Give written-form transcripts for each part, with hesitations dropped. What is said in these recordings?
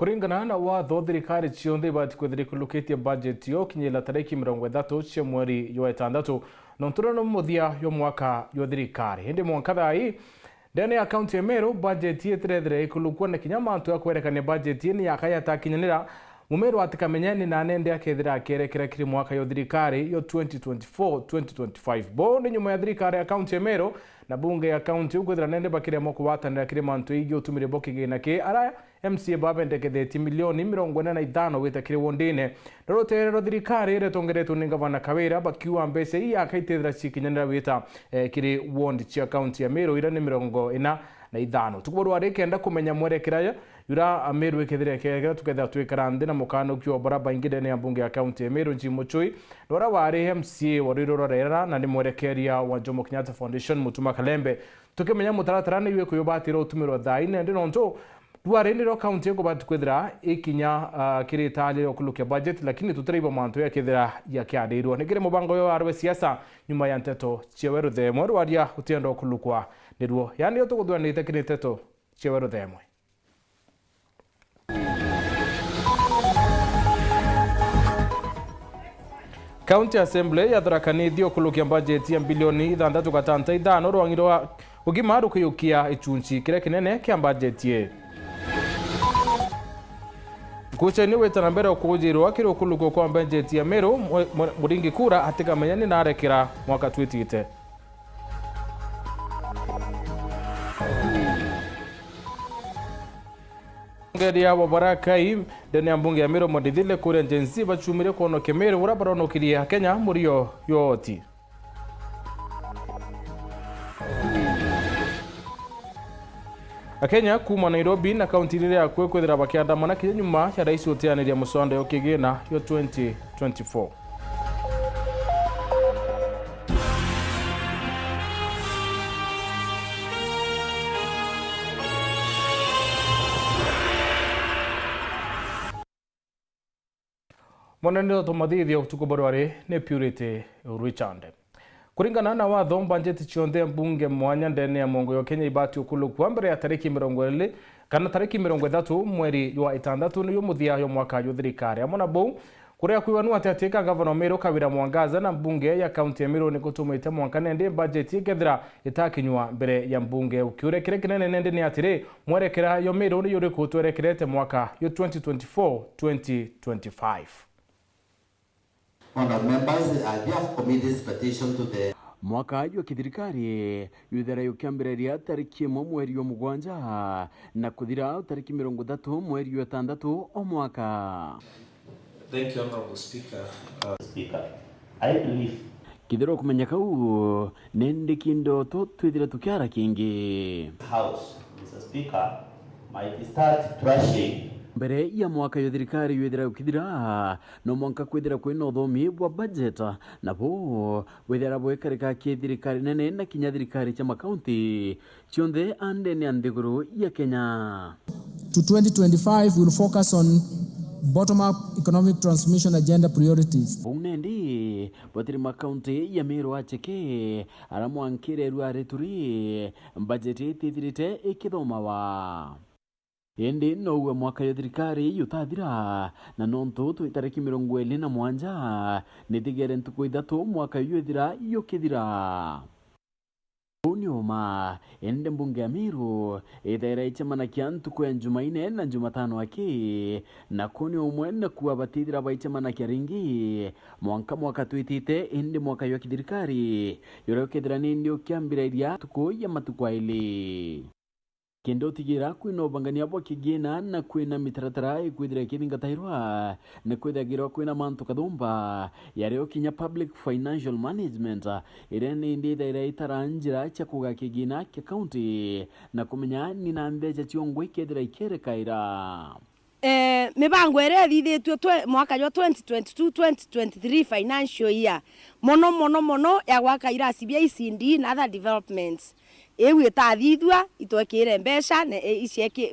Kuringana na watho thirikari cionthe bati kwithirikulukitie budget yo kinyila tariki 30 cia mweri wa gatandatu nonturano muthia yo mwaka yo thirikari hindi mwanka thai ndene ya county ya Meru budget yeterethire ikulukwa na kinyama antu akwerekania budget ni yakayata kinyanira Mumeru atikamenyani na nende akethira kerekera kiri mwaka yo thirikari yo 2024-2025 bo ni nyuma ya thirikari ya county ya Meru na bunge ya county ukwethira nende bakire moko watanira kiri mantu igi utumire boki gina ke ara MCA babendeketheti milioni 45 wita kiri wondine roterero thirikari retongeretwo ni gavana Kawira bakiwa mbese iyi akaitethira cikinyanira wita kiri wondi cia county ya Meru ira ni 45 tukuboro arekenda kumenya mwerekeraya yura Ameru ekethire kega tuketha twikarande na mukano kyo baraba ingide ne bunge ya county ya Meru Njimochui ndora wari MCA wariroro rera na ni mwerekeria wa Jomo Kenyatta Foundation Mutuma Kalembe tukimenya mutaratara ni ywe kuyobatira utumiro thaine ndi nonto duarendero county yako bati kwethira ikinya kiri tali okulukia budget lakini tuteriba manto ya kethira ya kiadirwa nikire mubango yo arwe siasa nyuma ya nteto cheweru themwe rwaria utiendo okulukwa nirwo yani yo tukudwa ni tekini teto cheweru themwe County Assembly yatharakanithio okulukia budget ya bilioni 6.5 rwangirwa ugimaru kuyukia ichunchi kire kinene kia budget ye Kucheni wetana mbere okujirwa kiri okuluko kwa budget ya Meru muringi kura atikamenyani na arekera mwaka twitite Ngeria wa barakai ndene mbunge ya Meru modithile kure njenzi bachumire kono Kemeru urabarono kiria Kenya murio yoti Kenya kuma Nairobi na kaunti ile ya kwethira bakiandamana kinyuma ya rais utianiria musonde okigina yo 2024 Monendo tomadithio tukuborware ne Purity Richard Kuringana na watho budget cionthe mbunge mwanya ndene ya mongo yo Kenya ibati okulukwa mbere ya tariki 20 kana tariki 30 mweri wa gatandatu ni yo muthia yo mwaka yo thirikari amona bo kuria kwiwanu atateka gavana Meru Kawira Mwangaza na mbunge ya county ya Meru ni kutumite mwanka nende budget ikethira itakinywa mbere ya mbunge ukiure kire kinene nende ni atire mwerekera yo Meru ni yuri kutwerekerete mwaka yo 2024-2025 members have committed this petition to the mwaka wa kithirikari yuthera yukiambireria tariki 1 mweri wa mugwanja na kuthira tariki 30 mweri wa gatandatu o mwaka. Thank you, Honorable Speaker. Speaker, I believe kithiro kumenya kau nende kindo twithira tukiara kingi House, Mr. Speaker, might start trashing mbere ya mwaka yo thirikari yuthira ukithira no mwanka kwithira kwina uthomi wa budget na bo withira bwekarika kithirikari nene na kinya thirikari cha makaunti cionthe ande ni andiguru ya Kenya. To 2025 we'll focus on bottom-up economic transformation agenda priorities. Unendi batiri makaunti ya Meru acheke aramwankire ruareturi budget itithirite ikithomawa Indi no uwe mwaka yo thirikari yutathira na nonto twitariki 27 nitigere ntuku 3 mwaka yo thira yukithira Unioma ende mbunge ya Meru ithera ichamana kia ntuku ya Jumaine na Jumatano aki na kuni umwe na kuwa batithira baichamana kia ringi mwaka twitite indi mwaka yo thirikari yore ukithira nindi ukiambirairia tuku ya matuku aili Kendo tigira kwina ubangania bwa kigina na kwina mitaratara ikwithira kithingatahirwa na kwithagirwa kwina mantu kathumba yareo kinya public financial management irene nditha ira itaranjira cha kuga kigina kia county na kumenya ni na mbeca ciongwe ikethira ikerekaira mibango ere thithitwe mwaka yo 2022-2023 financial year mono ya gwaka irasi bia icindi na other developments ewe itathithwa itwekire mbeca na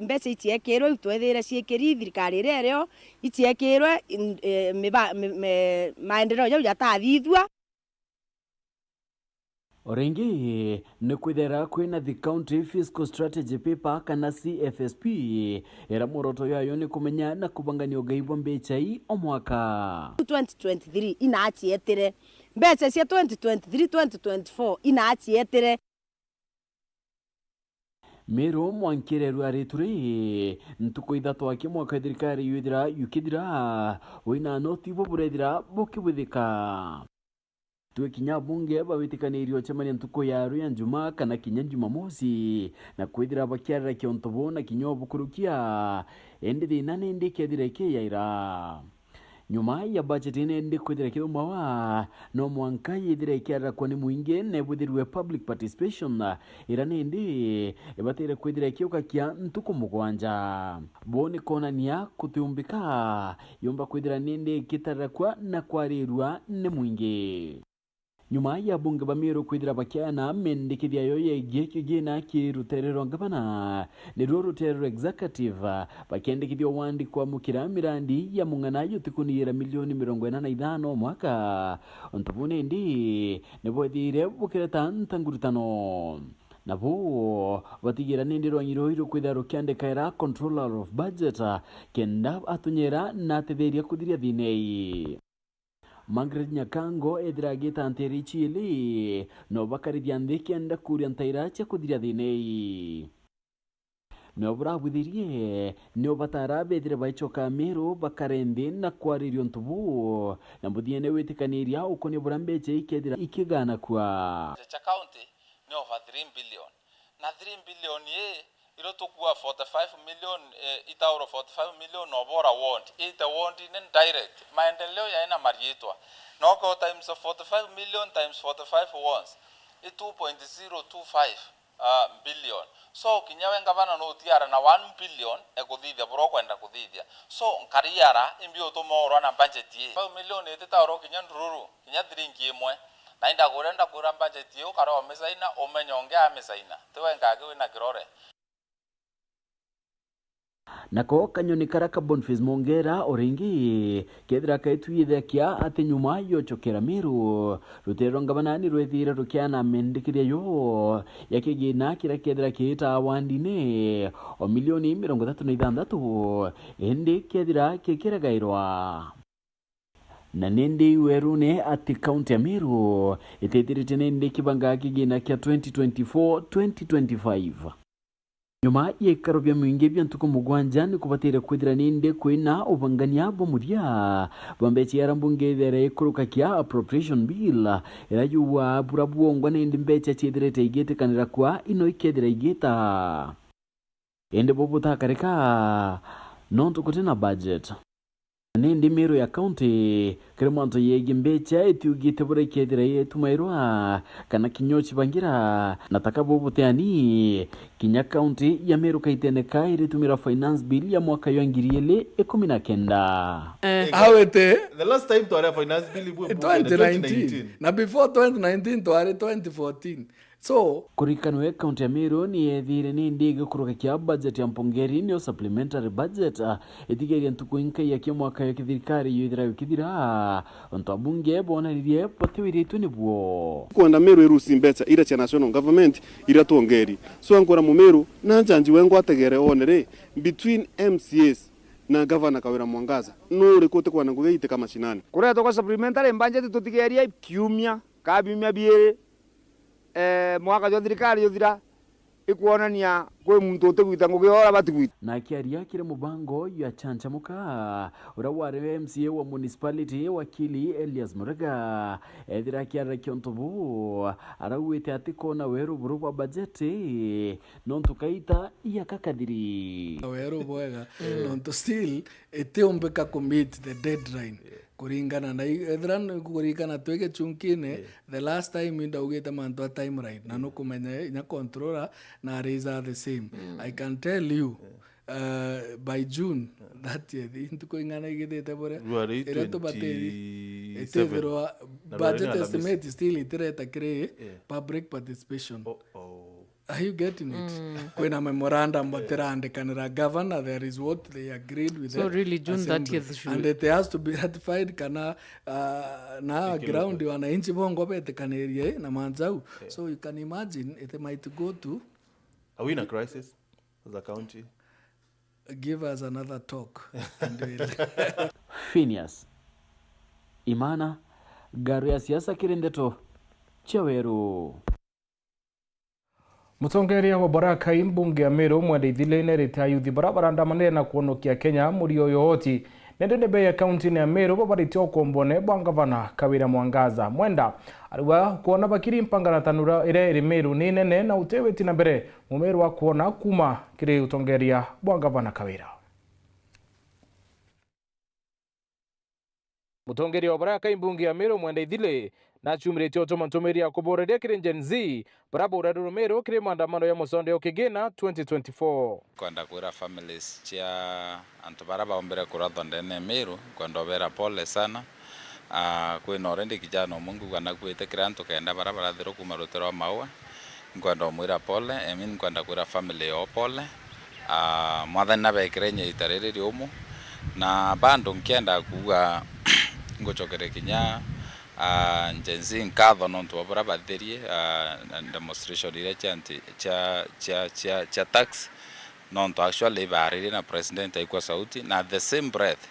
mbeca iciekirwe itwethire ciekiri thirikari rero iciekirwe maendeleo yau yatathithwa Orengi ni kwithera kwina the county fiscal strategy paper kana CFSP era moroto yayo ni kumenya na kubangania ugaibwa mbechai o mwaka 2023 inaachietire mbeca cia 2023-2024 inaachietire Mero mwankireru arituri ntuko ithatu aki mwaka thirikari yuthira yukithira wina noti bo burethira bukibwithika tuwe kinya bunge bawitikanirio chemania ntuko yaru ya njuma kana kinya jumamosi na kwithira bakiarira kiontobo na kinyo bukurukia endi thina nindi kethire ke yaira nyuma ya budget ine kwithira kiumawa no mwanka yithire kiarira kwa ni muinge ne buthirwe public participation ira nindi ibatire kwithira kiuka kia ntuko mugwanja boni konania kutiumbika yomba kwithira nindi kitarira na kwarirwa ne muinge nyuma ya bunge bamiro kwithira bakiana mendikithia yo yegie kigina kiruterero ngabana ni ruterero executive bakendikithio wandi kwa mukira mirandi ya mungana yutikuniira milioni 45 mwaka ontubune ndi nebo thire bukira tantangurutano nabo batigira nindi rwanyiro kwithira rukiandikaira controller of budget kenda atunyera na tetheria kuthiria thinei Margaret Nyakango ediragita anteri chili no bakarithia nthiki enda kuria ntaira cia kuthiria thinei no burabuthirie no batara bethire baichoka mero bakarendi na kwaririo ntubu na muthiene witikaniria ukoni burambeche ikethira ikigana kwa cha county ni over 3 billion na 3 billion ye ilo tukua 45 million itauro 45 million no bora want ita want in direct maendeleo ya ina marietwa noko times 45 million times 45 once 2.025 billion so kinyawe ngavana no tiara na 1 billion ekuthithia bro kwenda kuthithia so nkariara imbio tumoro na budget ye 5 million itauro kinya ndururu kinya drinki imwe na inda kurenda kura budget yo karo mesaina omenyonge amesaina tewe ngage wina kirore nako kanyoni karaka Boniface Mongera oringi kethira kaitwithe kia ati nyuma yochokera miru rutero ngabanani rwethira rukiana mendikiria yo yakigina kira kethira kita wandine o milioni 36 endi kethira kekira gairwa na nindi werune ati county ya Miru itethirite nindi kibanga kigina kia 2024-2025 nyuma yekaro bya mwinge bya ntuko mugwanja ni kubatira kwithira ninde kwina ubangania bo muria bambechi yarambunge there kuruka kia appropriation bill irayuwa burabuongwa nindi mbecha chithirete igete kanira kwa ino ikethira igeta ende bobuta kareka nonto kutena budget nindi mero ya county kremanto yegi mbecha etiugite burekethira yetumairwa kana kinyochi bangira nataka bobuteani kinya county ya Meru kaiteneka iritumira finance bill ya mwaka yo ngiriele 19 awete the last time to finance bill 2019 na before 2019 to 2014 so kurikanwe county ya Meru ni ethire ni ndige kuruka kia budget ya mpongeri ni supplementary budget etigeria ntukuinka ya kia mwaka ya thirikari yithira yukithira onto abunge bona ririe patiwiritwe ni bwo kwenda Meru irusi mbecha ira cha national government ira tuongeri so ankora mu Meru na njanji wengo ategere onere between MCAs na governor Kawira Mwangaza no rikote kwa nango geite kama shinani kure to supplementary budget tutigeria kiumia kabimia biere mwaka jo thirikari yothira ikuonania kwe muntu utegwita ngugihora batigwita na kiaria kire mubango ya chanchamuka ura ware MCA wa municipality wakili Elias Muraga ethira kiaria kiontobu arawite atikona weru buru wa budget nonto kaita ya kakadiri weru bwega nonto still eteombeka commit the deadline kuringana na ethran kuringana twege chunkine the last time inda ugeta manto time right na no kumenya nya controller na raise the same I can tell you by June that year into ingana igete bore ereto bateri etevero budget estimate still itreta create public participation Are you getting it? When a memorandum but the governor, there is what they agreed with. So the really June assembly. 30th should... And it has to be ratified kana na ground wananchi bongo bete kanerie na manzau. So you can imagine it might go to... Are we in a crisis as a county? Give us another talk. Phineas Imana, gari ya siasa Kirindeto, Chaweru. Mutongeria wa Baraka imbunge ya Meru mwendeithile nerete ayuthi barabara ndamane na kuonokia Kenya muri yoyoti nende nebe ya county ya Meru babarite okombone bwa gavana Kawira Mwangaza mwenda ariwa kuona bakiri mpangana tanura ire Meru ni nene na uteweti na mbere mumeru wa kuona kuma kiri utongeria bwa gavana Kawira. Mutongeria wa Baraka imbunge ya Meru mwendeithile na chumirete otomantomeria kuboreria kiri Gen Z barabara Meru kiri maandamano ya musonde okigina 2024 kwenda kwira families chia antubaraba ombere kurato ndene Meru kwenda vera pole sana kwina orendi kijana Mungu kana kwite kiranto kaenda barabara thero kumarutero mawe kwenda mwira pole kwenda kwira family o pole mwathani na bekirenye itariri umu na bando nkienda kuga ngochokere kinya Gen Z nkatho nontu wabura batherie demonstration ile cha tax nontu actually bariri na president aikwa sauti na the same breath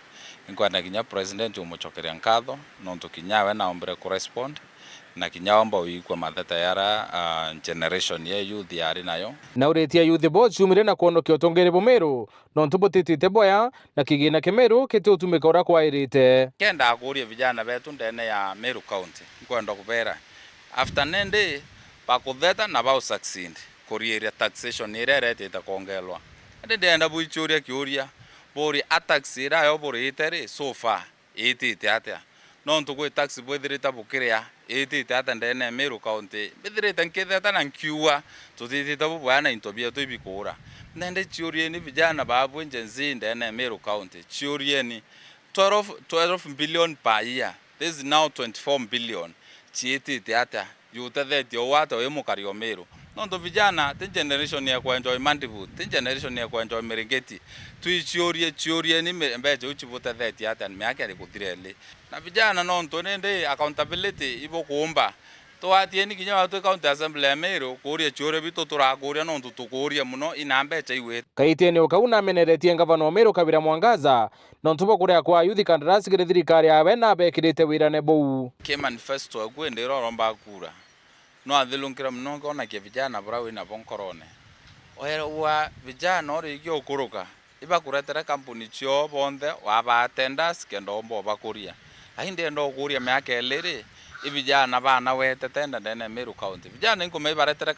nkwenda kinya president umuchokeria nkatho nontu kinyawe na ombre correspond na kinyaomba uikwa matheta yara generation ya youth yari nayo na uretia youth bo chumire na kuonokia utongere Meru nontu botitite boya na kigina kemeru kete utumika ura kwairite kenda akuria vijana betu ndene ya Meru County kwenda kubera after nende pakutheta na bao succeed kurieria taxation irerete itakongelwa ndenda buichuria kiuria bori ataxira yo bori itere so far itite atia nontu gwe tax bwethirita bukiria itite ata ndene Meru County bithirita nkitheta na nkiua tutitite bubwana intobia tuibikura nende chiurieni vijana babu Gen Z ndene Meru County chiurieni 12 billion per year. This is now 24 billion chiitite ata yutethe watu we mukario Meru nondo vijana the generation ya kuenjoy Mandibu the generation ya kuenjoy Merengeti tuichiorie ni mbeje uchibuta theti ata miaka ali kuthirele na vijana nonto nende accountability ibo kuomba twatie ni kinya watu county assembly ya Meru kuria chiore bito turakuria nonto tukuria muno ina mbeje iwe kaitene ukauna meneretie gavana wa Meru Kawira Mwangaza nonto bokuria kwa youth kandarasi kire thirikari yawe na bekirite wirane bou ke manifesto agwende roromba kura no athilunkira muno ngona ke vijana brawe na bonkorone wa vijana ori gyo kuruka iba kuretera kampuni chio bonde wa ba attenders kendo ombo bakuria ahinde ndo kuria miaka elere vijana bana wete tenda ndene Meru County vijana ngome baretera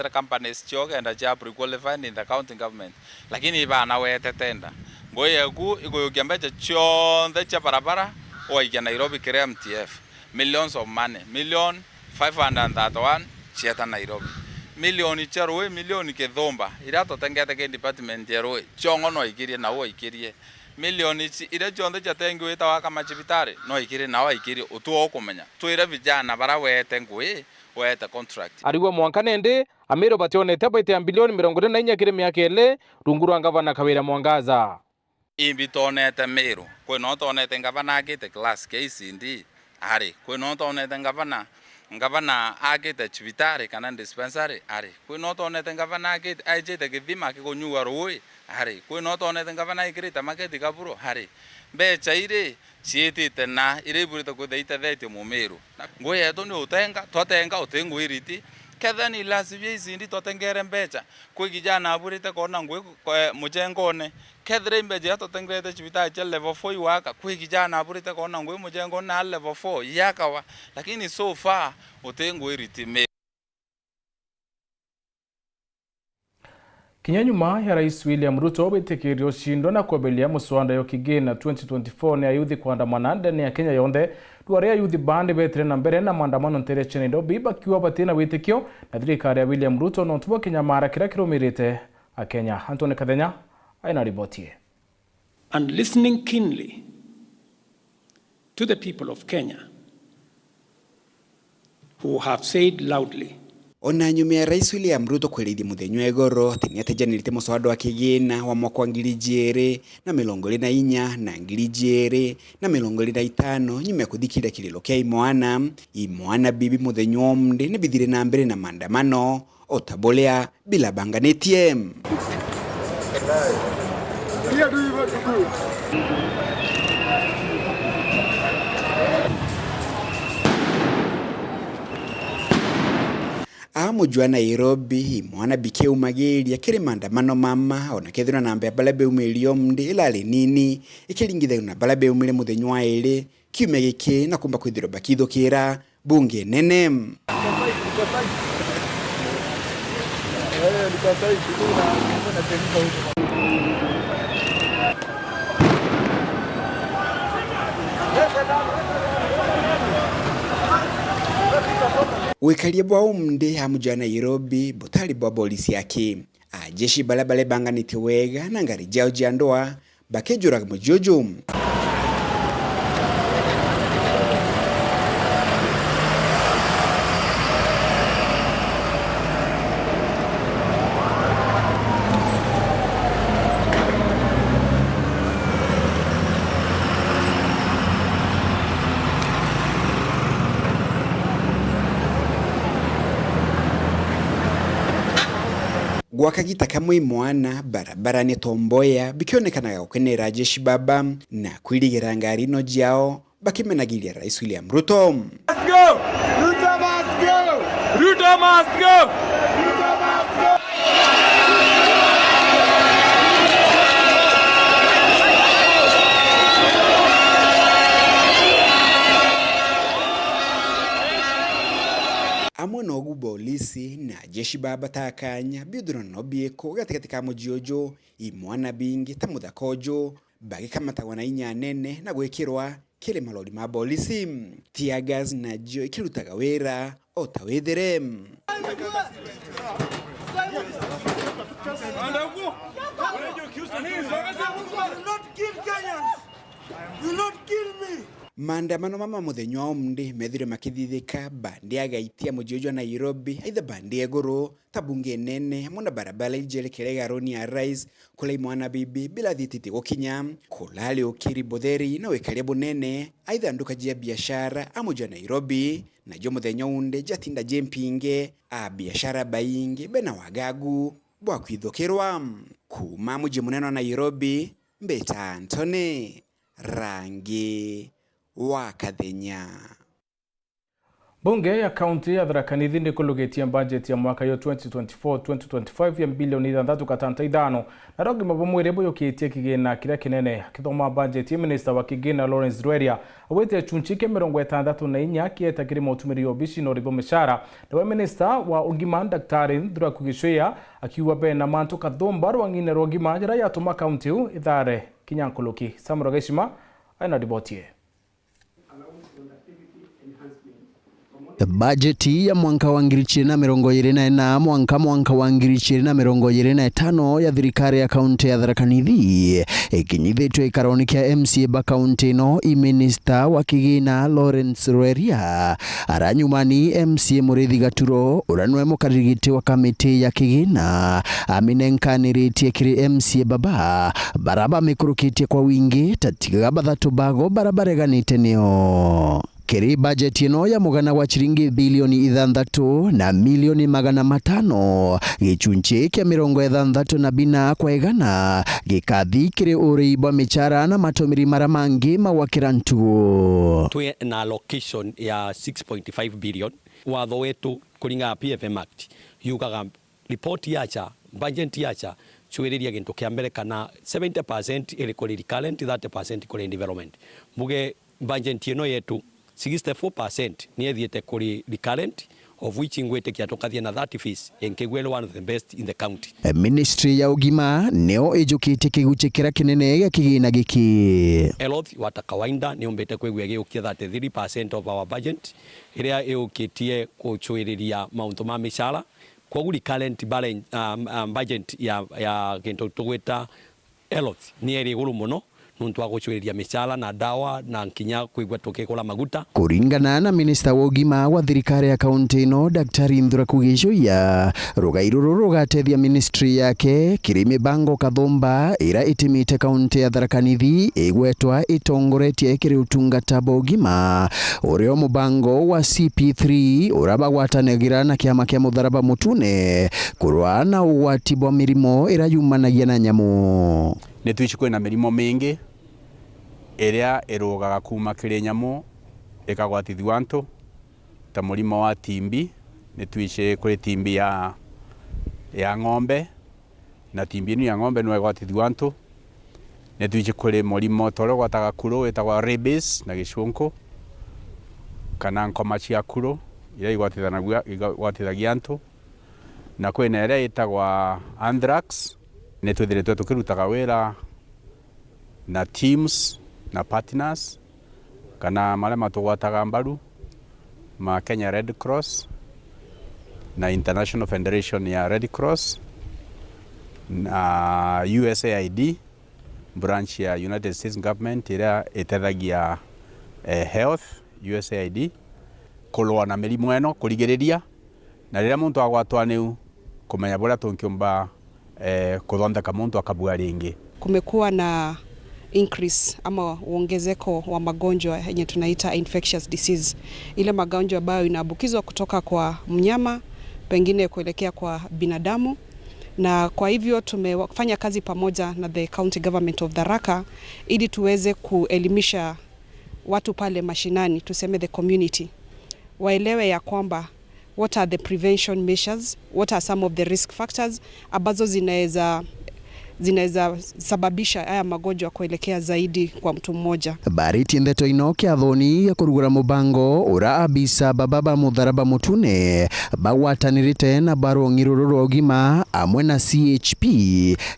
companies chio kenda cha pre-qualified in the county government lakini bana wete tenda ngoye ku igoyokiambeche chio ndecha barabara oikia Nairobi kire MTF millions of money 1,531 chieta Nairobi milioni charwe milioni kethomba irato tengete ke department yerwe chongo no ikirie na wo ikirie milioni ire chonde chatengo itawa kama chibitare no ikirie na wa ikirie utuo okumenya twire vijana bara wete ngwe wete contract ariwa mwankanende Amero bationete baite bilioni 44 kire miaka ele runguru gavana Kawira Mwangaza imbitonete Meru kwino tonete gavana agite class KCD ari kwino tonete gavana agite chibitare kana dispensary ari kwino tonete gavana agite ajete githima kikunyua rui ari kwino tonete gavana ikirita maketi kaburo ari mbecha ire ciitite na ire burita kuthaita thete mu Meru ngoye to ni utenga twatenga utengu iriti kethani lasivye izindi totengere mbecha kwi kijana aburite kona ngwe mujengone kethre mbeje totengrete chibita cha level 4 waka kwi kijana aburite kona ngwe mujengo na level 4 yakawa lakini so far utengu iriti Kinyanyuma ya Rais William Ruto bitekerio shindo na kwebelia muswanda yo kigena 2024 ya youth kuandamana ndani ya Kenya yonde duare ya youth band betre na mbere na maandamano ntere chenindo biba kiwa batina witekio na thirikari ya William Ruto no tubo Kenya mara kira kilomirite a Kenya Antone Kadenya aina ribotie and listening keenly to the people of Kenya who have said loudly Ona nyumia Rais William Ruto kwelithia muthenya igoro tiniatejanirite muswada wa kigina wa mwaka wa 2024 na 2025 nyuma ya kuthikira kililo kia imwana bibi muthenya omde ni bithire na mbere na maandamano otabolea bila banganitie. Mujwa Nairobi mwana bike umageria kiri maandamano mama ona kethira na mbe balabe umilio mde ilale nini ikilingitha na balabe umile muthenya wa iri kiume giki na kumba kwithiro bakithukira bunge nene. Wikalia bwa umde hamujwa Nairobi butali bwa polisi yake jeshi balabale banganite wega na ngari jao jiandoa bakejura mujojo. Gwakagita kamwe mwana barabara ni tomboya bikionekana gukenera jeshi baba na kwirigira ngari no jiao bakimenagiria Rais William Ruto. Let's go! Ruto must go! Ruto must go! Ruto must go! Amwe no gubolisi na jeshi baba takanya biduro no bieko gatikati ka mujiojo imwana bingi tamuthakojo bagi kamata wana inya nene na gwekirwa kile malori ma polisi tiagas na jo ikirutaga wera otawethere. Maandamano mama muthenya omde methire makithithika bandi agaitia mujiojo Nairobi aitha bandi egoro tabunge nene mona barabara ijelekere garoni ya Rais kula mwana bibi bila thititi gukinya kulale ukiri botheri na wekalia bunene aitha nduka jia biashara amuja Nairobi na jo muthenya unde jatinda jempinge biashara baingi bena wagagu bwa kwithokirwa kuma muje muneno Nairobi Mbeta Antony Rangi wa Kathenya. Bunge ya kaunti ya Tharaka Nithi ndikulugetia budget ya mwaka yo 2024-2025 ya bilioni 3.5 na rogi mabomwire boyokitie kigina kira kinene kithoma budget ya minister wa kigina Lawrence Rweria awete chunchike 64 kieta kirimo utumiri obishi no ribo mishara na minister wa ugima Daktari Ndura Kugishwea akiwa bena mantu kathomba rwangine rogima jira ya tuma kaunti ithare Kinyankuluki. Samro Geshima aina ribotie. Bajeti ya mwaka wa 2024 mwaka wa 2025 ya thirikari ya kaunti ya Tharaka Nithi ikinyithitwe ikaroni kia MCA ba kaunti no minister wa kigina Lawrence Rweria aranyumani MCA Murithi Gaturo uranwe mukarigiti wa kamiti ya kigina aminenkaniritie kiri MCA baba baraba mikurukitie kwa wingi tatiga bathatu bago barabareganite nio. Kiri budget ino ya mugana wa chiringi bilioni 6 na milioni 500 gichunche kia 64 kwa igana gikathi kiri uriibwa michara na matomiri mara mangi mawakirantu. Tuwe na allocation ya 6.5 billion watho wetu kuringa PFM Act yugaga report yacha budget yacha chwiriria gintu kia mbere kana 70% ili kuri recurrent 30% kuri development muge budget ino yetu 64% ni ethiete kuri recurrent of which ingwete kia tokathia na 30 fees enkegwelo one of the best in the county. Ministry ya ugima neo ejukite kiguchikira kinene ya kigina giki. Health wata kawaida ni umbete kwegwe geukia 33% of our budget iria eukitie kuchwiriria mauntu ma mishara kwa guri current balance budget ya kintu tugweta health ni eri guru muno nuntu wa gucuriria michala na dawa na nkinya kwigwa tukikula maguta. Kuringana na minista wa ugima wa thirikari ya kaunti ino Daktari Ndura Kugishoia, rugairo rugatethia ministry yake kiri mibango kathumba ira itimite kaunti ya Tharaka Nithi igwetwa itongoretie kiri utungata bwa ugima urio mubango wa CP3 urabagwatanagira na kiama kia Mutharaba Mutune kurwa na ugwati bwa mirimo ira yumanagia na nyamu. Nitwici kwina mirimo mingi iria irugaga kuma kiri nyamu ikagwatithia antu ta murimo wa timbi. Nitwici kuri timbi ya ng'ombe na timbi ino ya ng'ombe no igwatithia antu. Nitwici kuri murimo tore gwataga kuro wetagwa rabies na gicunku kana nkoma cia kuro iria igwatithagia antu, na kwina iria itagwa anthrax. Nitwithiritwe tukirutaga wira na teams na partners kana maria matugwataga mbaru ma Kenya Red Cross na International Federation ya Red Cross na USAID branch ya United States Government iria itethagia health. USAID kulwa na mirimu eno kurigiriria na riria muntu agwatwa niu kumenya buria tunkiumba kuthondeka muntu akabua ringi. Kumekuwa na increase ama uongezeko wa magonjwa yenye tunaita infectious disease, ile magonjwa ambayo inaambukizwa kutoka kwa mnyama pengine kuelekea kwa binadamu, na kwa hivyo tumefanya kazi pamoja na the county government of Tharaka ili tuweze kuelimisha watu pale mashinani, tuseme the community, waelewe ya kwamba what are the prevention measures, what are some of the risk factors ambazo zinaweza sababisha haya magonjwa kuelekea zaidi kwa mtu mmoja. Bariti ndeto ino kiathoni ya kurugura mubango ura abisa bababa Mutharaba Mutune bagwatanirite na barongiruru ogima amwe na CHP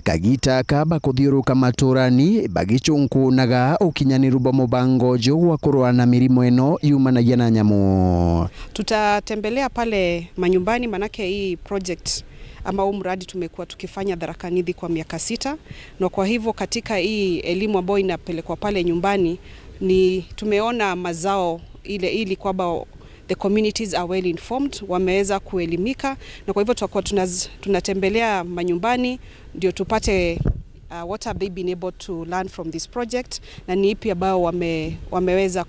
kagita kaba kuthiuruka maturani bagicunkunaga ukinyaniru bwa mubango jo wa kurwa na mirimo eno yumanagia na nyamu. Tutatembelea pale manyumbani, manake hii project ama mradi tumekuwa tukifanya Tharaka Nithi kwa miaka 6, na kwa hivyo katika hii elimu ambayo inapelekwa pale nyumbani ni tumeona mazao ili kwamba the communities are well informed, wameweza kuelimika, na kwa hivyo tutakuwa tunatembelea manyumbani ndio tupate what have they been able to learn from this project na ni ipi ambao wameweza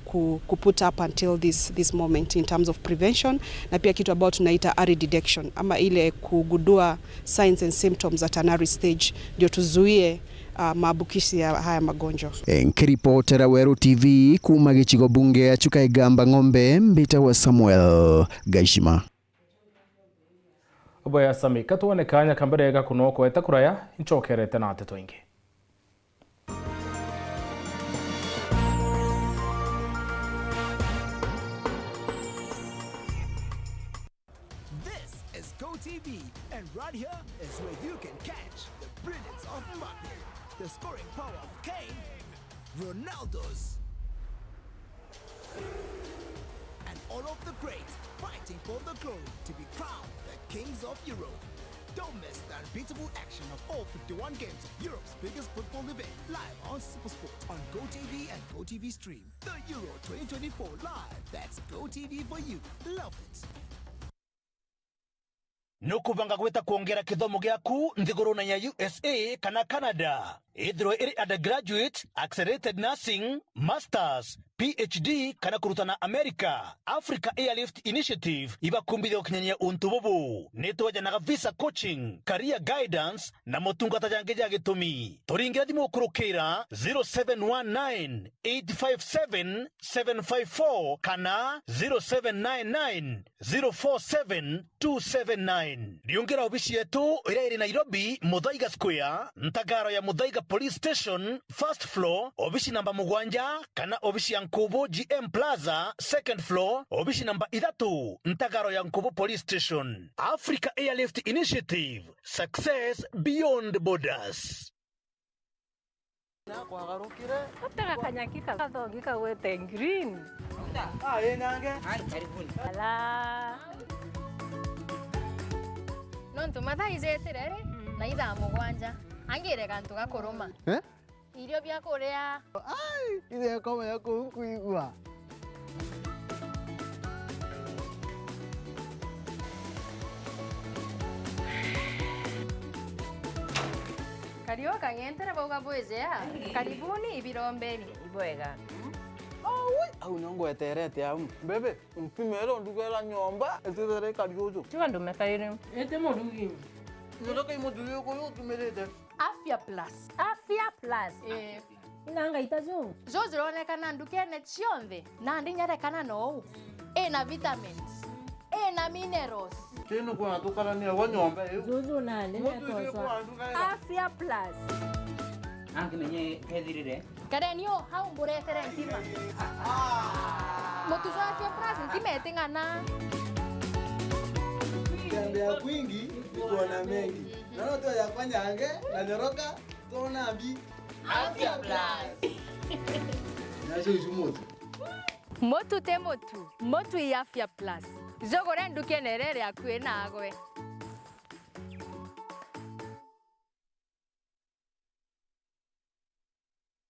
kuput up until this moment in terms of prevention, na pia kitu ambao tunaita early detection ama ile kugundua signs and symptoms at an early stage ndio tuzuie maambukizi ya haya magonjwa. Nkiripotera Weru TV kuma gicigo bunge ya Chukaigamba Ng'ombe, mbita wa Samuel Gaishima. Ubaya Sami katuone kanya kamberega kunoko etakuraya inchokerete na ateto ingi. This is GoTV, and right here is where you can catch the brilliance of Mbappe, the scoring power of Kane, Ronaldo's, and all of the greats fighting for the glory to be crowned the kings of Europe. Don't miss the unbeatable action of all 51 games, Europe's biggest football event, live on SuperSport on GoTV and GoTV Stream. The Euro 2024 live. That's GoTV for you. Love it. Nukubanga gweta kuongera kithomo gyaku nthiguru na ya USA kana Canada. Ithiro iri undergraduate, accelerated nursing, masters, PhD kana kurutana America. Africa Airlift Initiative ibakumbithia ukinyania untu bubu. Nitwajanaga visa coaching, career guidance na motungata jange ja gitumi. Turingira thimu kurukira 0719 857 754 kana 0799 047 279. Riongera obishi yetu ira iri Nairobi, Muthaiga Square, Ntagaro ya Muthaiga Police Station, first floor, obishi namba 7 kana obishi ya Nkubu GM Plaza, second floor, obishi namba 3, Ntagaro ya Nkubu Police Station. Africa Airlift Initiative, success beyond borders. Utaka kanyakika kathogika wete green. Yenyange. Ala. Nontu matha izeterere na itha 7 angire kantu gakuruma. irio bya kuria. Ile kama yako kuigua. Kario kang'entere boga bwezea. Karibuni ibirombeni ibwega. Au nongo eterete au. Bebe, mpimelo ndugela nyomba, etere kariozo. Chua ndume kairi. Ete modugi. Ndoka imodugi ko tumelete. Afya Plus. Afya Plus. Inanga itazo. Zozo ronekana ndukene chionde. Na ndinyarekana no. Na vitamins. Na minerals. Teno kwa natokana ni wa nyomba hiyo. Zozo na ndinyakosa. Afya Plus. Ange menye kedirire. Karenio hau mburetere ntima. Motuzo Afya Plus ntimete ngana. Kiambia kwingi iko na mengi. Naona tu ya kwanyange na nyoroka tona bi Afya Plus. Nacho ijumoto. Motu te motu. Motu ya Afya Plus. Jogore ndukenerere akwe nagwe.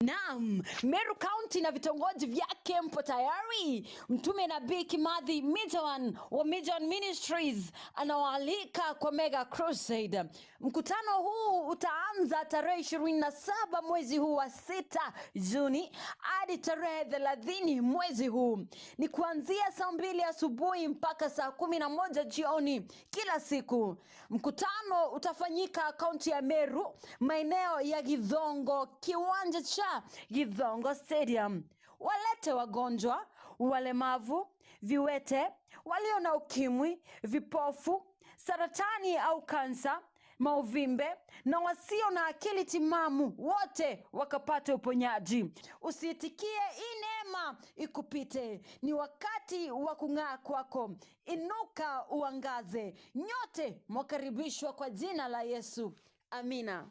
Naam, Meru County na vitongoji vyake mpo tayari. Mtume Nabii Kimathi Mijawan wa Mijawan Ministries anawaalika kwa Mega Crusade. Mkutano huu utaanza tarehe 27 mwezi huu wa 6 Juni hadi tarehe 30 mwezi huu. Ni kuanzia saa 2 asubuhi mpaka saa 11 jioni kila siku. Mkutano utafanyika kaunti ya Meru, maeneo ya Githongo, kiwanja cha Githongo Stadium. Walete wagonjwa, walemavu, viwete, walio na ukimwi, vipofu, saratani au kansa, mauvimbe na wasio na akili timamu, wote wakapata uponyaji. Usitikie neema ikupite. Ni wakati wa kung'aa kwako. Inuka uangaze. Nyote mwakaribishwa kwa jina la Yesu. Amina.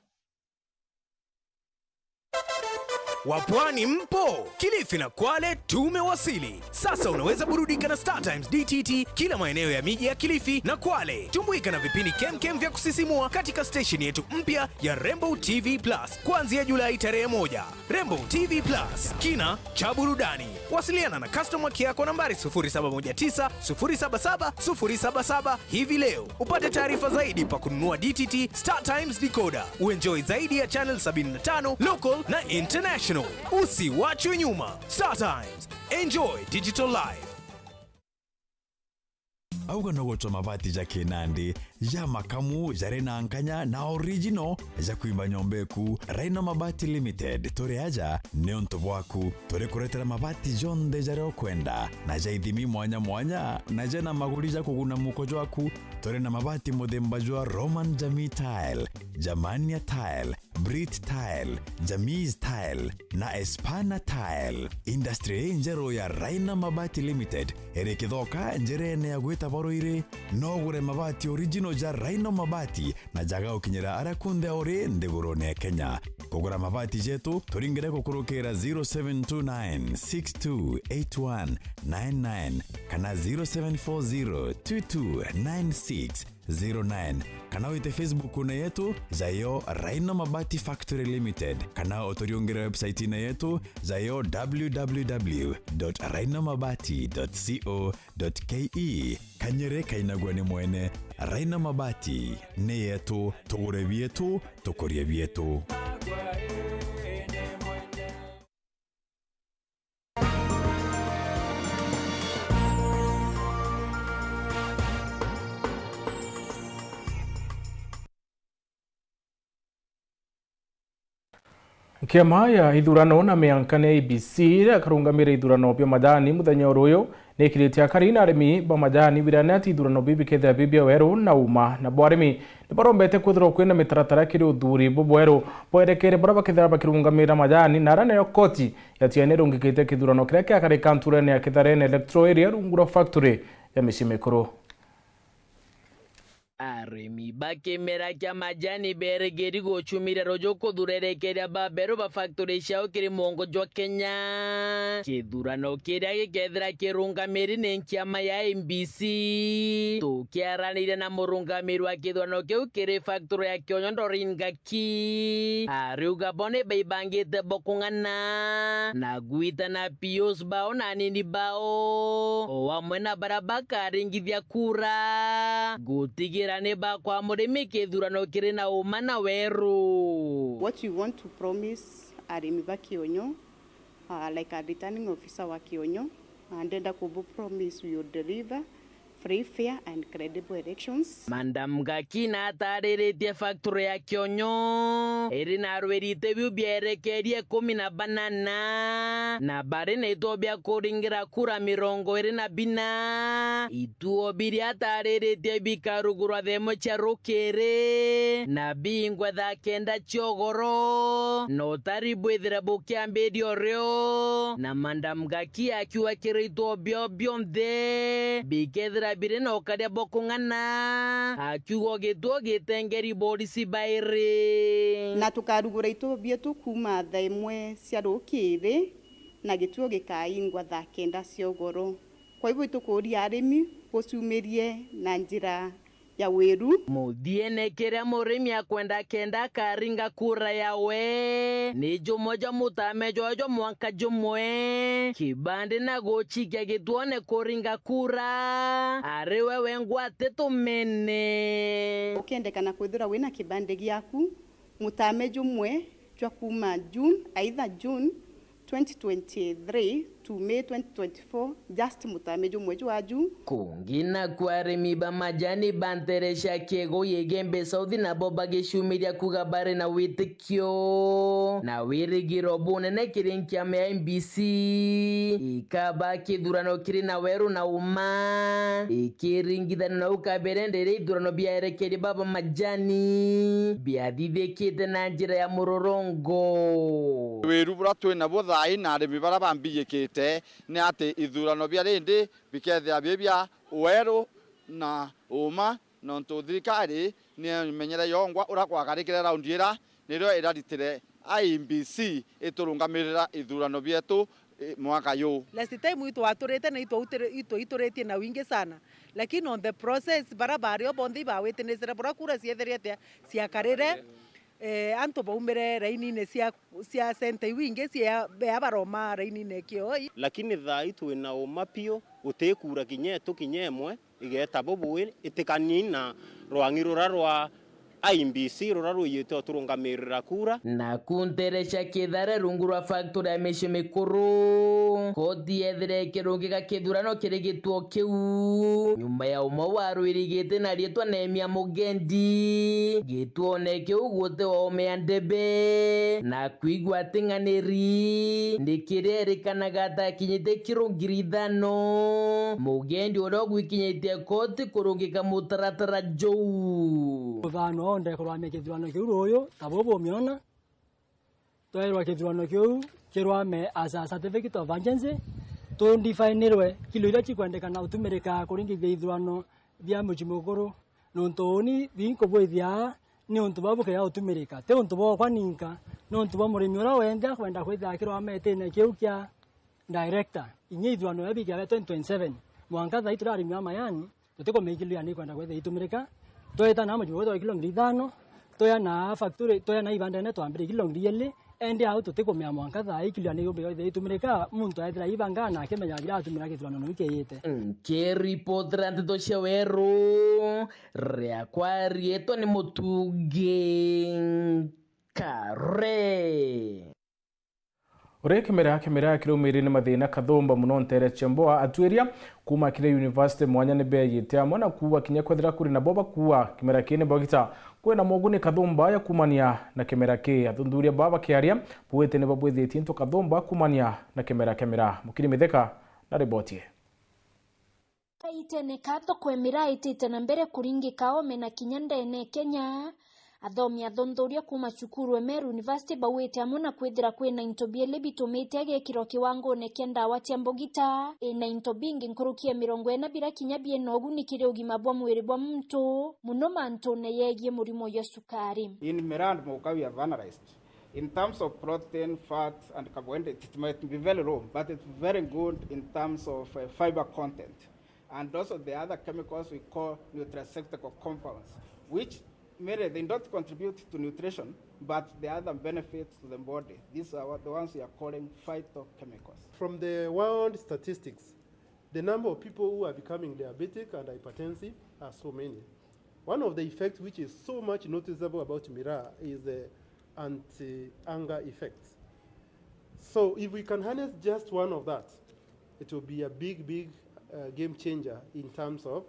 Wapwani mpo? Kilifi na Kwale tumewasili. Sasa unaweza burudika na Star Times DTT kila maeneo ya miji ya Kilifi na Kwale. Tumbuika na vipindi kemkem vya kusisimua katika station yetu mpya ya Rainbow TV Plus kuanzia Julai tarehe 1. Rainbow TV Plus, kina cha burudani. Wasiliana na customer care kwa nambari 0719 077 077 hivi leo. Upate taarifa zaidi pa kununua DTT Star Times decoder. Uenjoy zaidi ya channel 75 local na international. Usiwachwe nyuma. Star Times. Enjoy digital life. Auga no gocho mabati ja Kinandi ya makamu jare na ankanya na original ja kuimba nyombeku Raino Mabati Limited tore aja neonto bwaku tore kuretera mabati jonde jare okwenda na ja idhimi mwanya na ja na maguri ja kuguna mukojo waku tore na mabati modemba jwa Roman Jamii Tile, Jamania Tile, Brit Tile, Jamiz Tile na Espana Tile. Industry njero ya Raino Mabati Limited ere kithoka njere ne agweta boroire no gure mabati original ja Raino Mabati na jaga ukinyira arakunde ore ndegoro ne Kenya. Kugura mabati jetu turingire kukurukira 0729628199 kana 0740229609 kana wite Facebook na yetu zayo Raino Mabati Factory Limited kana otoriongera website na yetu zayo www.rainomabati.co.ke kanyere kainagwa ni mwene Raino Mabati ne yetu tugure bietu tukorie bietu. Kiama ya ithurano na miankane ABC akarungamira ithurano bya majani muthenya uruyo nikiritia karina arimi ba majani biranati ithurano bibi ketha bibi weru na uma na bwarimi nibarombete kwithirwo kwina mitaratara kiri uthuri bobweru bwerekere baraba ketha bakirungamira majani na rana yo koti yatiane rungikite kithurano kiria kiakarika nturene ya kitharene electro area runguro factory ya mishimikuru. arimi bakemera kya majani beregeri gochumira rojo kudurerekeria babero ba factory shao kiri mongo jwa Kenya kidurano kiria gikethira kirungamiri nenkiama ya MBC tukiaranire na murungamiri wa kidurano kiu kiri factory ya Kionyo Doreen Ngaki ariuga bone beibangite bokungana na guita na Pius bao na nini bao owamwe na barabaka ringithia kura gutigira ne ba kwa murimi kithurano kiri na umana weru. What you want to promise arimi ba Kionyo like a returning officer wa Kionyo and then kubu promise we will deliver free, fair and credible elections. Madam Ngaki na tarĩrĩtie factory ya Kionyo ĩrĩ na rwĩrĩte biu bierekerie 18 na bari na itobia kũringira kura 24 ituo biria tarĩrĩtie bikarugurwa themo cia rũkĩrĩ na bingwe tha kenda ciogoro no taribwithira bukiambirio rĩo na Madam Ngaki akiwa kĩrĩtwo bionthe bikethira bire no karia bokungana akiugo gituo gitengeri borisi baire na tukarugura ito bietu kuma tha imwe cia rukiri na gituo gikaingwa tha kenda ciogoro kwa hivyo itukuria arimi gucumirie na njira ya weru muthiene kiria murimi akwenda kenda karinga kura yawe ni jumoja mutame jojo mwanka jumwe kibande na gochikia gituone kuringa kura ariwe wengwate tumene ukendekana kwithira wina kibande giaku mutame jumwe jwa kuma June either June 2023 to May 2024 just mutame jumwe jwa June kungina kwarimi ba majani banteresha kego yegembe South na boba geshumiria kugabare na witikyo na wirigiro bunene kirinkia me MBC ikaba kidurano kiri na weru na uma ikiringithana na ukaberendere idurano biarekeri baba majani biathithikite na njira ya murorongo weru buratwe na bothai na arimi bara bambiyikite ni ati ithurano bia rindi bikethia bibia weru na uma no thirikari ni menyere yongwa urakwagarikire raundi ira nirio iraritire IMBC iturungamirira ithurano bietu mwaka yu last time itu aturete na iturete na wingi sana lakini on the process barabara yo bondi ba witnesera bora kura cietheriete ciakarire anto baumere raini-inĩ cia sente wingi cia baroma raini-inĩ kĩo lakini thai twina ũma biũ gũtikura kinyetu kinyemwe igeta bobũĩ itikanina rwangi rura rwa IMBC rura rũiyĩte turungamirira kura na kunteresha kithare rungu rwa factory ya misho mikuru koti yethire kirungika kithurano kiri gituo kiu nyuma ya umwe wa rwirigite na rietwa Nehemia Mugendi gituone kiu gute wa umea ndebe na kuigwa tinganiri ndikirerikanaga atakinyite kirungiri ithano Mugendi uria gwikinyite koti kurungika mutaratara jou thano onde kurwamia kithurano kiu ruyu tabobo miona twairwa kithurano kiu kirwame as a certificate of agency to defineirwe kilo iria chikwendekana utumirika kuringithia ithurano bia mujimuguru nontoni binko bwithia ni untu babuke ya utumirika te untu bo kwaninka no untu bo murimi ura wenda kwenda kwithia kirwame tene kiu kia director inye ithurano ya bikia 2027 mwanka tha itura arimi amayani tutiko mekilia ni kwenda kwithia itumirika toeta na majugo to kilo ngithano toya na factory toya na ibanda ne twambire kilo ngiyele ende au tutiko mya mwanka tha ikilo ne yombe yote itumirika muntu aithira ibanga na kemenya gira atumira kithurano no kiyete keri podrant to sheweru ria kwarieto ni mutuge kare ore kemera kirumiri ni mathina kathumba muno ntere chemboa atwiria kuma kire university mwanya ne be yite amona kuwa kinya kwethira kuri na boba kuwa kemera kine bogita kwena moguni kathumba ya kumania na kemera ke athunduria baba kiaria puwete ne babwethi nto kathumba kumania na kemera mukiri mitheka na ribotie kaite ne kato kwemira itite na mbere kuringi kaome na kinyandene Kenya Athomi athuthuria kuma cukuru ya Meru University bawite amuna kwithira kwina into biele bitumite agekiro kiwangone kia ndawa cia mbugita na into bingi nkurukia 40 bira kinya biena ugunikire ugima bwa mwiri bwa muntu muno mantu ne yegie murimo ya sukari. In Mira and Muguka we are vulneralized. In terms of protein, fat, and carbohydrates, it might be very low, but it's very good in terms of fiber content. And also the other chemicals we call nutraceutical compounds, which maybe they don't contribute to nutrition, but the other benefits to the body. These are the ones we are calling phytochemicals. From the world statistics, the number of people who are becoming diabetic and hypertensive are so many. One of the effects which is so much noticeable about Mira is the anti-hunger effect. So if we can harness just one of that, it will be a big game changer in terms of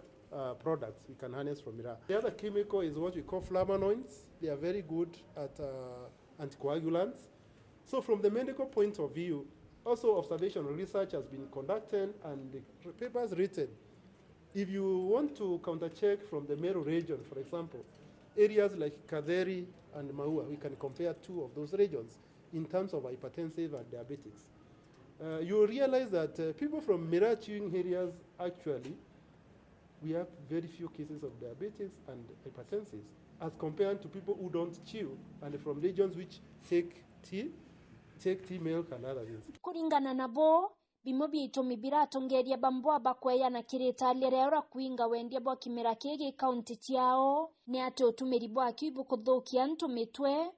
products we can harness from Mira. The other chemical is what we call flavonoids. They are very good at anticoagulants. So from the medical point of view, also observational research has been conducted and the papers written. If you want to countercheck from the Meru region, for example, areas like Kaderi and Maua, we can compare two of those regions in terms of hypertensive and diabetics. You realize that people from Mira chewing areas, actually, we have very few cases of diabetes and hypertensive as compared to people who don't chew and from regions which take tea milk and other things. Kuringana nabo bimo bitumi biratongeria bambwa bakweya na kiritali rero kuinga wendia bwa kimera kege county tiao ni ate utumiri bwa kibu kuthukia ntumitwe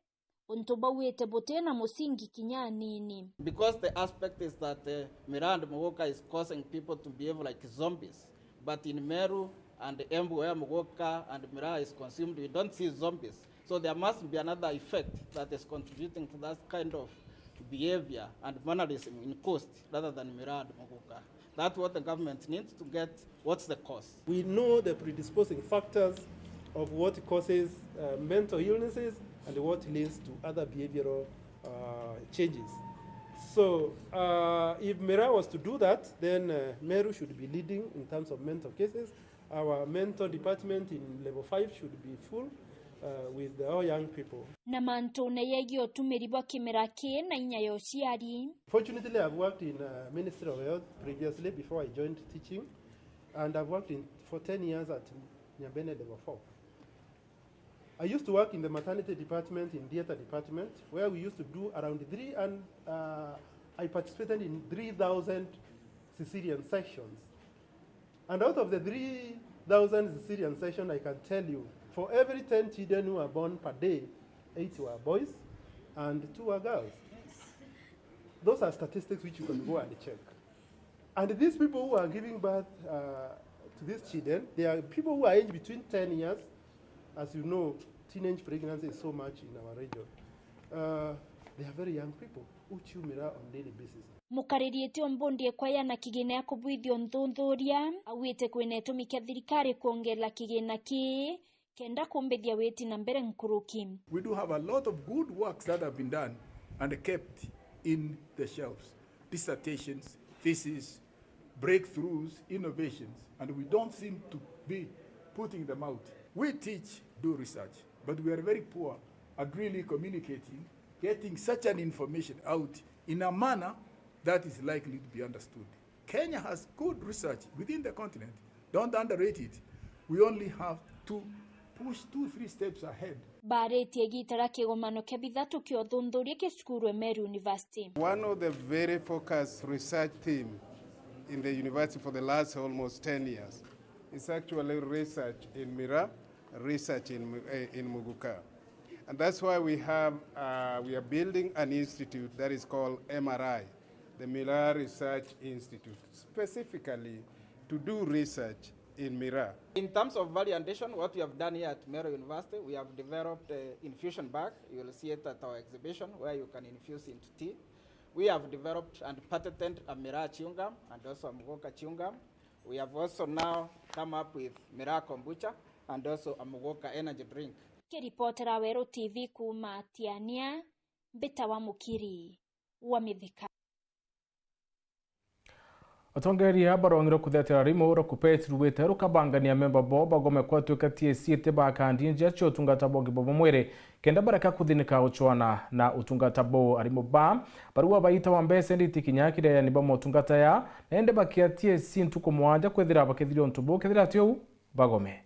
untu bawete botena musingi kinyanini. Because the aspect is that Mira and Muguka is causing people to behave like zombies. But in Meru and Embu where Muguka and Mira is consumed, we don't see zombies. So there must be another effect that is contributing to that kind of behavior and mannerism in coast rather than Mira and Muguka. That's what the government needs to get. What's the cause? We know the predisposing factors of what causes mental illnesses and what leads to other behavioral changes. So if Mira was to do that, then Meru should be leading in terms of mental cases. Our mental department in level 5 should be full with all young people. Na manto na yegi otumiri bwa kimera ke na inya yosiari. Fortunately, I've worked in Ministry of Health previously before I joined teaching, and I've worked for 10 years at Nyabene level 4. I used to work in the maternity department, in theater department, where we used to do around I participated in 3,000 cesarean sections. And out of the 3,000 cesarean sections, I can tell you, for every 10 children who are born per day, 8 were boys and 2 were girls. Those are statistics which you can go and check. And these people who are giving birth to these children, they are people who are aged between 10 years. As you know, teenage pregnancy is so much in our region. They are very young people who chew Mira on daily basis. Mukaririete ombondie kwaya na kigina ya kubwithio nthuthuria awite kwinetumike thirikari kuongela kigina ki kenda kumbethia weti na mbere nkuruki. We do have a lot of good works that have been done and kept in the shelves. Dissertations, theses, breakthroughs, innovations, and we don't seem to be putting them out. We teach, do research, but we are very poor at really communicating, getting such an information out in a manner that is likely to be understood. Kenya has good research within the continent. Don't underrate it. We only have to push 2-3 steps ahead. Baretie gitara kigomano kia bithatu kio thunduria ke cukuru ya Meru University. One of the very focused research team in the university for the last almost 10 years is actually research in Mira, research in Muguka. And that's why we are building an institute that is called MRI, the Mira Research Institute, specifically to do research in Mira. In terms of value addition, what we have done here at Meru University, we have developed an infusion bag. You will see it at our exhibition where you can infuse into tea. We have developed and patented a Mira chewing gum and also a Muguka chewing gum. We have also now come up with Mira kombucha and also a Muguka energy drink. Kiripotera Wero TV kuma Tiania, Mbita wa Mukiri, wa Mithika. Otongeria barongiro kuthetera rimo ro kupeti ruwete rukabangania memba bo bagome kwatuika TSC tebakandi njecho utungata bogi bobo mwere kenda baraka kuthinika uchwana na utungata bo arimo ba barua baita wambese ndi tikinyakire ya nibamo utungata ya nende bakia TSC ntuko mwanja kwethira bakethiro ntubo kethira tyo bagome.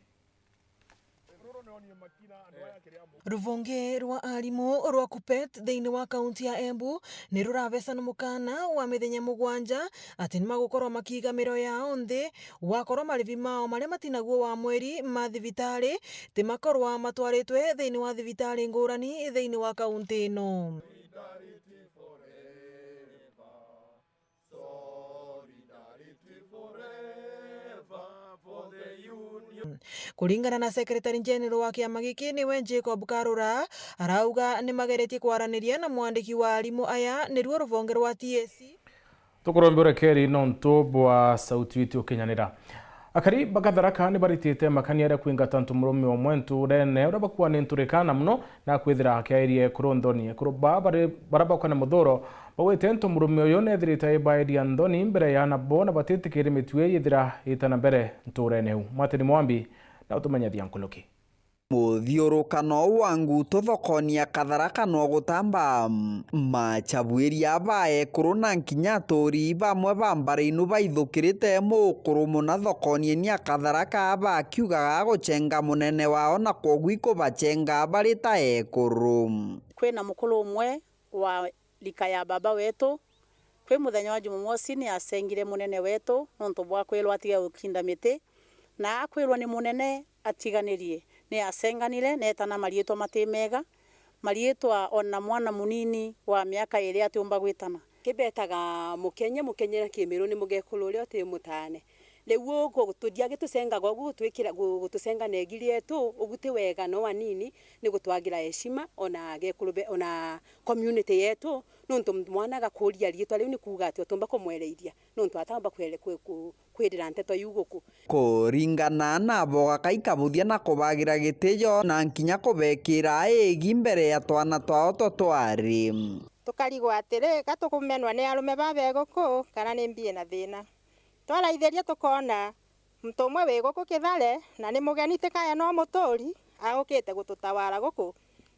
Ruvonge rwa arimo rwa Kupet thiini wa kaunti ya Embu ni ruravecana mukana wa mithenya mugwanja ati nimagukorwo makiga miro yao nthi wakorwo marivi mao maria matinaguo wa mweri ma thibitari timakorwa matwaritwe thiini wa thibitari ngurani thiini wa kaunti ino. Kulingana na Secretary General wa kiama giki niwe Jacob Karura arauga ni mageretie kwaraniria na mwandiki wa arimu aya niruo ruvonge rwa TSC tukurombere keri nonto bwa sauti witu kinyanira akari bakatharaka ni baritite makaniere kuingata ntumurumi wa mwentu rene urabakuwa ni nturekana muno na kwithira akairie kurondoni kuruba barabakwa na muthoro bawete ntumurumi uyo nethirita ibaidi andoni mbere ya nabo batitikire mitwe yithira itana mbere nturene hu Martin Mwambi na utumenya thiankuluki muthiurukano wangu tuthokonia katharaka no gutamba machabwiria bae kuruna nkinya tori bamwe bambare-inu baithukirite mukuru muna thokonie ni katharaka bakiugaga gucenga munene wao na kogwiko bachenga bari ta ekuru. Kwina mukuru umwe wa lika ya baba wetu kwi muthenya wa Jumamosi ni asengire munene wetu nonto bwa kwirwa atiga gukinda miti na kwirwa ni munene atiganirie ni asenganire netana marietwa matemega marietwa ona mwana munini wa miaka iri atiumba gwitana kibetaga mukenyera kimiro ni mugekuluri oti mutane lewo gutudia gitusenga gutwikira gutusenga negiri etu uguti wega no wanini ni gutwagira heshima ona gekulube ona community yetu nonto mwana gakuria rietwa riu ni kuga ati otumba kumwereiria nonto atamba kwirira nteto yuguku kuringana na boga kaikabuthia na kubagira gitijo na nkinya kubekira egi mbere ya twana twao twari tukarigwa atire gatukumenwa ni arume babegoko kana ni mbie na thina twaraithiria tukona mtumwe wi guku kithare na ni mugeni tikaya no mutori agukite gututawara guku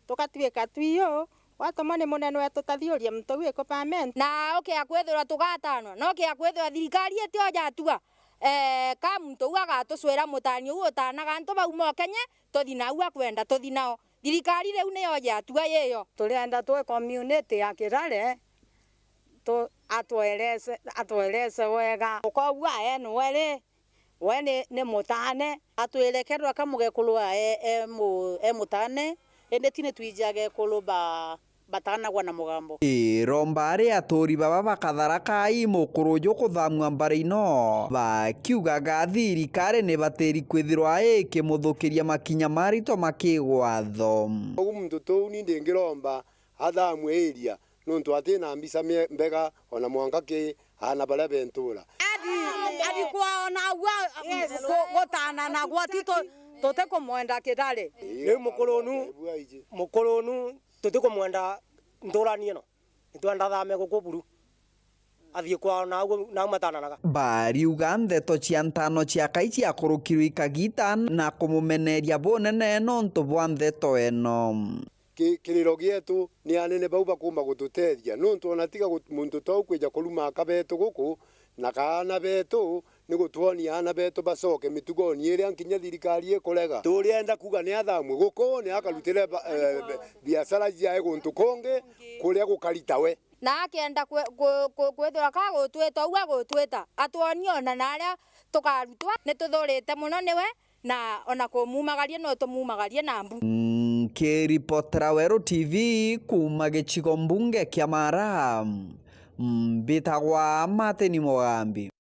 tukatuika tuiyo watuma ni munene wetu tathiuria mtu wi parliament na okia kwethira tugatano no kia kwethira thirikari eti oja tua ka muntu agatuswira mutani uo tanaga ntu bau mokenye tuthina u akwenda tuthinao thirikari riu ni oja atua yeyo turienda twe community ya kirare to atweleze wega ukogwa enwele wene ne mutane atwelekerwa kamugekulwa mutane ende tine twijage kuluba batana gwa na mugambo rombare atori baba bakatharaka imukuru jo kuthamwa mbare-ino bakiugaga thirikari ni bateri kwithirwa ikimuthukiria makinya marito makigwatho muntu tu ni ndingiromba athamwe area nontu atina mbisa mbega ona mwanka ki ana bala bentura adi kwa na gotana na gwatito tote komwenda kidale mukolonu tote komwenda ndorani no ndwanda thame gukuburu athie kwa na matananaga bariuga ndeto cia ntano cia kaici akurukirwe ikagita na kumumeneria bonene nontu bwa ndeto eno kiriro gietu ni anene bau bakuma gututethia nontu ona tiga muntu tau kwija kuluma akabetu guku na kana betu ni gutuonia ana betu bacoke mitugoni iria nkinya thirikari ikurega turienda kuga ni athamwe guku ni akarutire biashara cia guntu konge kuria gukaritawe na akenda kwethira ka gutwita uga gutwita atuonio na naria tukarutwa ni tuthurite muno niwe na ona kumumagarie no tumumagarie na mbu kiripotera Weru TV kuma gicigo mbunge kia Mara bitagwa Martin Mwambi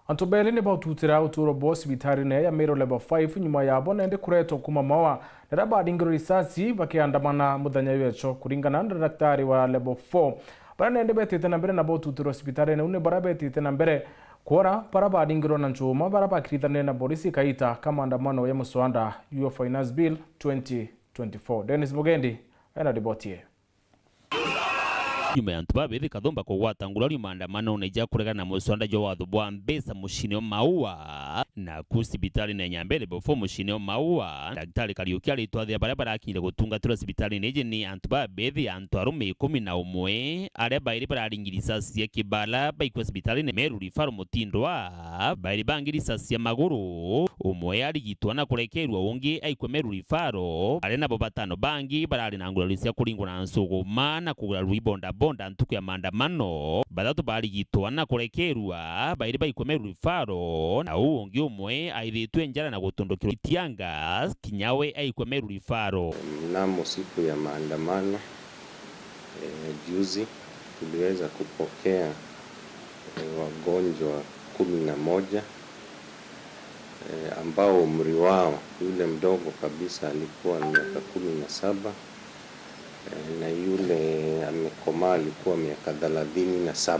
Antobele ni baututira uturo boss bitari ne ya mero level 5 nyuma ya bona ende kureto kuma mawa na badingiro risasi bakiandamana muthanya wecho kuringana na daktari wa level 4 bana ende betete na mbere na baututiro hospitali ne une barabetete na mbere kora para badingiro na nchuma barabakirithane na Boris Kaita kama andamano ya muswanda your finance bill 2024 Dennis Mugendi ana ripotie nyuma ya antu babethi kathomba kugwatangura maandamano na ija kuregana na musonda jo watho bwa mbesa mushine maua na kusibitali na nyambele before mushine maua daktari Kariuki aritwathia baria barakinyire gutungatira sibitali neje ni antu babethi antu arume 11 aria bairi bararingirisa cia kibala baikwa sibitali ne Meru Referral Mutindwa bairi bangirisa cia maguru umwe arigitwa na kurekerwa ungi aikwa Meru Referral aria nabo batano bangi barari na ngurari cia kuringwa na nsuguma na kugura rwibonda bonda ntuku ya maandamano bathatu barigitwa na kurekerwa bairi baikwa Meru Referral na ungi umwe aithitwe njara na gutundukirwa itianga kinyawe aikwa Meru Referral. Mnamo siku ya maandamano juzi tuliweza kupokea wagonjwa 11 ambao umri wao yule mdogo kabisa alikuwa miaka 17 na yule amekomaa alikuwa miaka 37.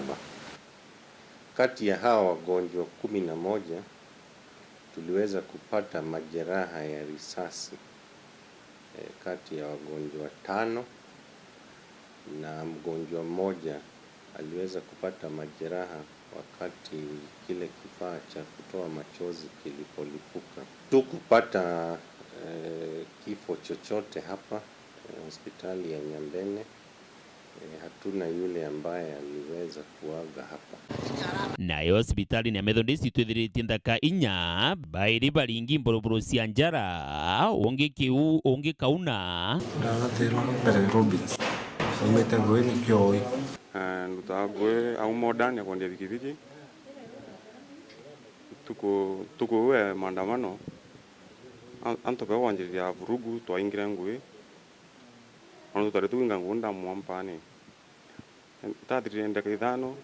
Kati ya hawa wagonjwa 11 tuliweza kupata majeraha ya risasi kati ya wagonjwa 5 na mgonjwa mmoja aliweza kupata majeraha wakati kile kifaa cha kutoa machozi kilipolipuka. Tukupata kifo chochote hapa hospitali ya Nyambene. Hatuna yule ambaye aliweza kuaga hapa. Nayo hospitali ni Methodist twithiritie ndaka 4 bairi baringi mboroboro cia njara ungi kauna ndagatero mbere Robins umete ngwe ni kioi ndutagwe au modern ya kondia vikiviki tuko we maandamano anto pe wanje ya vurugu twaingira ngwe ono tutare tuinga ngunda mwampane tatiri ndeka ithano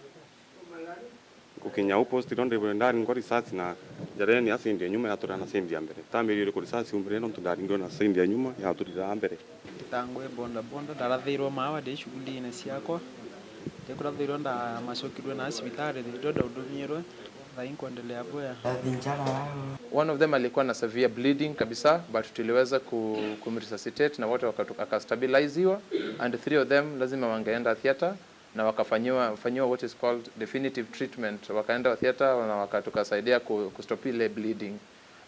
ukinya upost ronde ndari ngori sasi na jareni asindi nyuma ya turana sendi mbere tamirire kuri sasi umbere no tudari ngona sendi nyuma ya turira mbere tangwe bonda darathirwo mawa de shughuli ine siakwa tekurathirwo nda macokirwe na hospitali ndoda udumirwe kuendelea boya. One of them alikuwa na severe bleeding kabisa, but tuliweza kumresuscitate na wote wakastabiliziwa, and 3 of them lazima wangeenda theater na wakafanyiwa what is called definitive treatment. Wakaenda theater na wakatukasaidia kustop ile bleeding,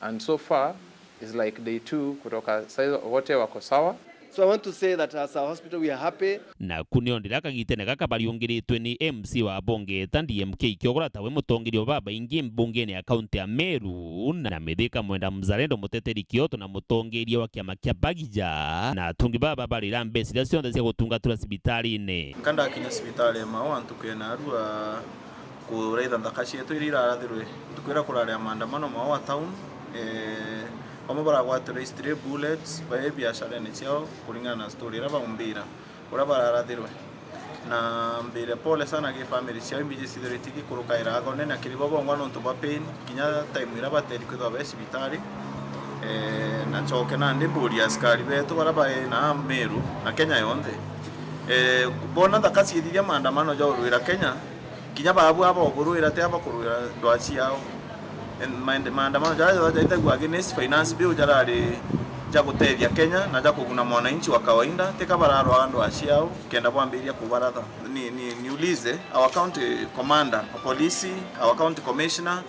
and so far is like day 2 kutoka sasa wote wako sawa. So I want to say that as a hospital we are happy. Na kuniondira kagitene gaka bariungiritwe ni MC wa Bonge DMK kiogora tawe mutongirio baba ingi mbungeni ya kaunti ya Meru na mithika mwenda mzalendo muteteri Kioto na mutongirio wa kiama kia Bagija na tungi baba barira mbesi cia cionthe cia gutungatura sibitari-ini kanda kinya sibitari mawa ntukena arua kureitha ndakaci yetu irira arathirwe tukwira kuraria maandamano mawa town Omo baragwatira stray bullets bae biashara ni ciao kulingana na story raba umbira ura bararathirwe na mbere pole sana ge family ciao imbije sideretiki kuruka irago nena kiribobo ngwano ntuba pain kinya time iraba teri kwitwa be sibitari na choke na ndiburi askari betu baraba na Meru na Kenya yonde bona ndakasi thiria maandamano jo ruira Kenya kinya babu abo kuruira te abo kuruira ndwaci yao maandamano jaithagua against finance bill jarari jagutethia Kenya na jakuguna mwananchi wa kawaida teka bararwa andu aciao kenda bwambiria kubaratha niulize our county commander wa polisi, our county commissioner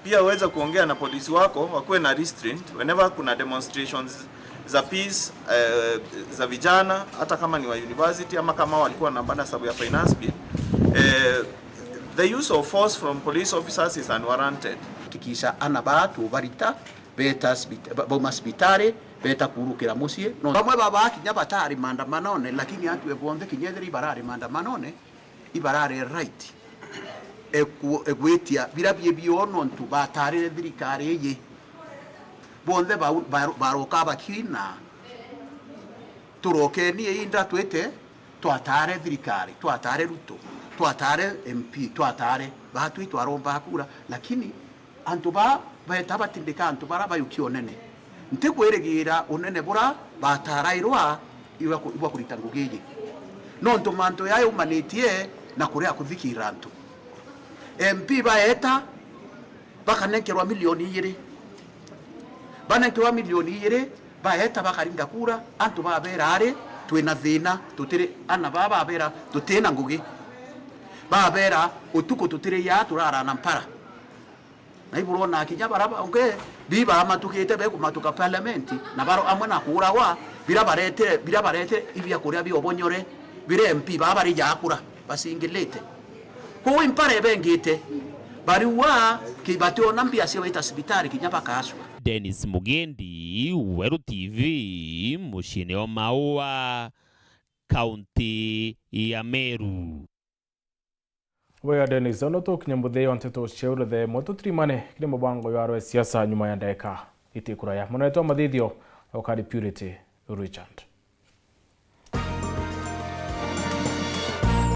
pia uweza kuongea na polisi wako wakuwe na restraint whenever kuna demonstrations za peace za vijana hata kama ni wa university ama kama walikuwa na banda sababu ya finance bill the use of force from police officers is unwarranted. Tikisa anabatu barita beta boma hospitali beta kurukira musie no bamwe baba kinya batari maandamanone lakini atu ebonde kinyetheri barari maandamanone ibarare right egwetia birabye biono ntu batari thirikari ye bonde baroka bakina turokeni inda twete twatare thirikari twatare Ruto twatare MP twatare batu itwaromba kura lakini antuba baetaba tindika antuba bayukio nene ntekweregira unene bura batarairwa iwa kurita ngugije no ntomanto yayo manitie na kurea kuthikira antu MP baeta bakanenkerwa milioni 2 banenkerwa milioni 2 baeta bakarinda kura antu baberare twina thina tutire ana baba bera tutina ngugi babera utuko tutire ya turara na mpara na iburo na kinya baraba onge biba amatukite be kumatuka parliament na baro amwe na kura wa bira barete ibya kuria bi obonyore bire MP baba ri yakura basingilete ko impare bengite bari wa kibatio nambia sio ita sibitari kinya bakaswa. Dennis Mugendi, Weru TV, mushini wa Maua, kaunti ya Meru. Wea Dennis, ono to kinyambudhe onteto sheure the moto trimane kile mabango yaro siasa nyuma ya ndeka itikura ya. Mwana yetu wa madhidio wakadi Purity Richard.